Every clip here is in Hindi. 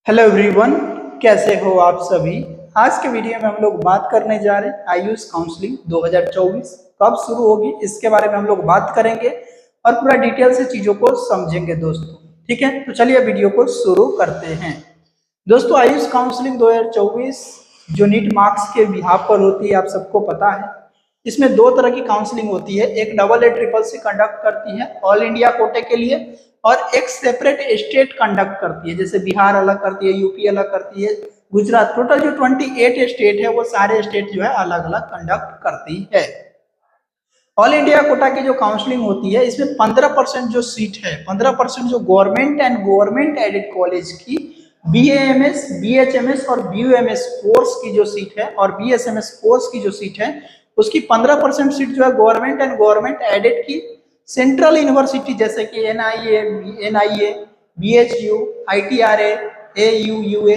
हेलो एवरीवन, कैसे हो आप सभी। आज के वीडियो में हम लोग बात करने जा रहे हैं आयुष काउंसलिंग 2024 कब शुरू होगी, इसके बारे में हम लोग बात करेंगे और पूरा डिटेल से चीज़ों को समझेंगे दोस्तों। ठीक है, तो चलिए वीडियो को शुरू करते हैं। दोस्तों, आयुष काउंसलिंग 2024 जो नीट मार्क्स के बिहाफ पर होती है, आप सबको पता है। इसमें दो तरह की काउंसलिंग होती है, एक AA CCC कंडक्ट करती है ऑल इंडिया कोटे के लिए, और एक सेपरेट स्टेट कंडक्ट करती है, जैसे बिहार अलग करती है, यूपी अलग करती है, गुजरात। टोटल जो 28 स्टेट है वो सारे स्टेट जो है अलग अलग कंडक्ट करती है। ऑल इंडिया कोटा की जो काउंसलिंग होती है, इसमें 15% जो सीट है, 15% जो government and government aided college की BAMS, BHMS और BUMS कोर्स की जो सीट है और BSMS कोर्स की जो सीट है, उसकी 15% सीट जो है गवर्नमेंट एंड गवर्नमेंट एडेड की सेंट्रल यूनिवर्सिटी जैसे कि NIA, BHU, ITRA, AUUA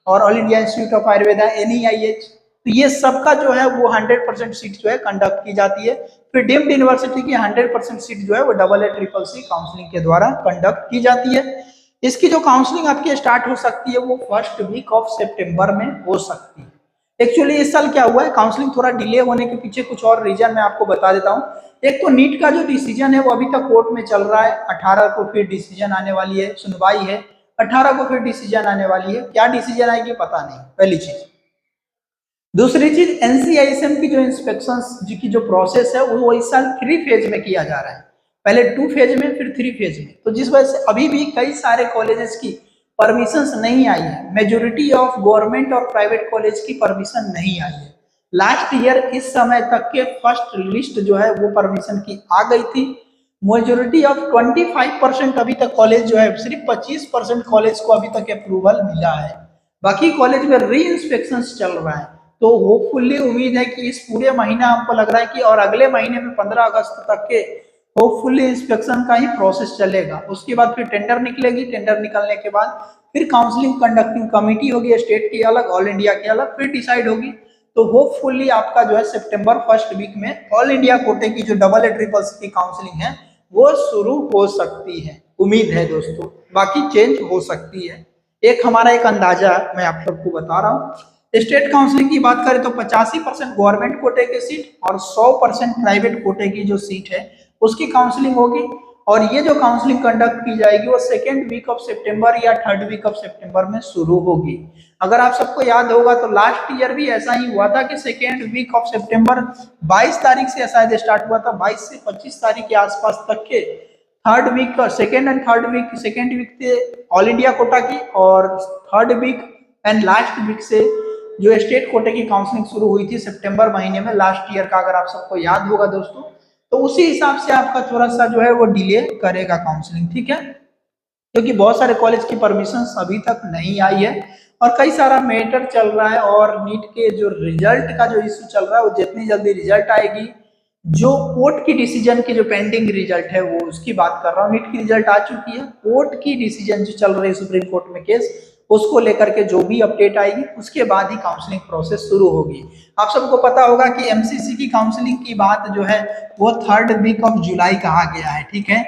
और all India institute of Ayurveda NEIH, तो ये सबका जो है वो 100% सीट जो है कंडक्ट की जाती है। फिर डीम्ड यूनिवर्सिटी की 100% सीट जो है वो AA CCC काउंसलिंग के द्वारा कंडक्ट की जाती है। इसकी जो काउंसलिंग आपकी स्टार्ट हो सकती है वो फर्स्ट वीक ऑफ सितंबर में हो सकती है। एक्चुअली इस साल क्या हुआ है, काउंसलिंग थोड़ा डिले होने के पीछे कुछ और रीजन मैं आपको बता देता हूँ। एक तो नीट का जो डिसीजन है वो अभी तक कोर्ट में चल रहा है, 18 को फिर डिसीजन आने वाली है, सुनवाई है, 18 को फिर डिसीजन आने वाली है। क्या डिसीजन आएगी पता नहीं, पहली चीज। दूसरी चीज, NCISM की जो इंस्पेक्शन की जो प्रोसेस है वो इस साल 3 फेज में किया जा रहा है, पहले 2 फेज में फिर 3 फेज में। तो जिस वजह से अभी भी कई सारे कॉलेजेस की परमिशंस नहीं आई है, मेजोरिटी ऑफ गवर्नमेंट और प्राइवेट कॉलेज की परमिशन नहीं आई है। लास्ट ईयर इस समय तक के फर्स्ट लिस्ट जो है वो परमिशन की आ गई थी। मेजोरिटी ऑफ 25% अभी तक कॉलेज जो है, सिर्फ 25% कॉलेज को अभी तक अप्रूवल मिला है, बाकी कॉलेज में री इंस्पेक्शन चल रहा है। तो होपफुली उम्मीद है कि इस पूरे महीना आपको लग रहा है कि और अगले महीने में 15 अगस्त तक के होपफुली इंस्पेक्शन का ही प्रोसेस चलेगा। उसके बाद फिर टेंडर निकलेगी, टेंडर निकलने के बाद फिर काउंसलिंग कंडक्टिंग कमेटी होगी, स्टेट की अलग, ऑल इंडिया की अलग, फिर डिसाइड होगी। तो होपफुली आपका जो है सितंबर फर्स्ट वीक में ऑल इंडिया कोटे की जो AA CCC की काउंसलिंग है वो शुरू हो सकती है, उम्मीद है दोस्तों। बाकी चेंज हो सकती है, एक हमारा एक अंदाजा मैं आप सबको बता रहा हूँ। स्टेट काउंसलिंग की बात करें तो 85% गवर्नमेंट कोटे की सीट और 100% प्राइवेट कोटे की जो सीट है उसकी काउंसलिंग होगी। और ये जो काउंसलिंग कंडक्ट की जाएगी वो सेकेंड वीक ऑफ सितंबर या थर्ड वीक ऑफ सितंबर में शुरू होगी। अगर आप सबको याद होगा तो लास्ट ईयर भी ऐसा ही हुआ था कि सेकेंड वीक ऑफ सितंबर 22 तारीख से शायद स्टार्ट हुआ था, 22 से 25 तारीख के आसपास तक के third week, second and third week, second week थे ऑल इंडिया कोटा की और third week and last week से जो स्टेट कोटे की काउंसलिंग शुरू हुई थी सितंबर महीने में लास्ट ईयर का, अगर आप सबको याद होगा दोस्तों। तो उसी हिसाब से आपका थोड़ा सा जो है वो डिले करेगा काउंसलिंग, ठीक है, क्योंकि बहुत सारे कॉलेज की परमिशन अभी तक नहीं आई है और कई सारा मैटर चल रहा है। और नीट के जो रिजल्ट का जो इशू चल रहा है वो जितनी जल्दी रिजल्ट आएगी, जो कोर्ट की डिसीजन की जो पेंडिंग रिजल्ट है वो उसकी बात कर रहा हूँ। नीट की रिजल्ट आ चुकी है, कोर्ट की डिसीजन जो चल रही है सुप्रीम कोर्ट में केस, उसको लेकर के जो भी अपडेट आएगी उसके बाद ही काउंसलिंग प्रोसेस शुरू होगी। आप सबको पता होगा कि MCC की काउंसलिंग की बात जो है वो थर्ड वीक ऑफ जुलाई कहा गया है, ठीक है।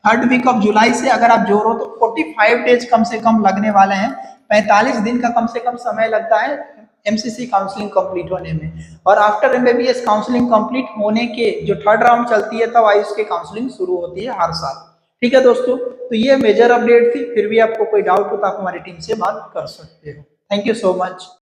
थर्ड वीक ऑफ जुलाई से अगर आप जोड़ो तो 45 डेज कम से कम लगने वाले हैं, 45 दिन का कम से कम समय लगता है MCC काउंसलिंग कंप्लीट होने में। और आफ्टर MBBS काउंसलिंग कंप्लीट होने के जो थर्ड राउंड चलती है तब आयुष की काउंसलिंग शुरू होती है हर साल, ठीक है दोस्तों। तो ये मेजर अपडेट थी, फिर भी आपको कोई डाउट हो तो आप हमारी टीम से बात कर सकते हो। Thank you so much.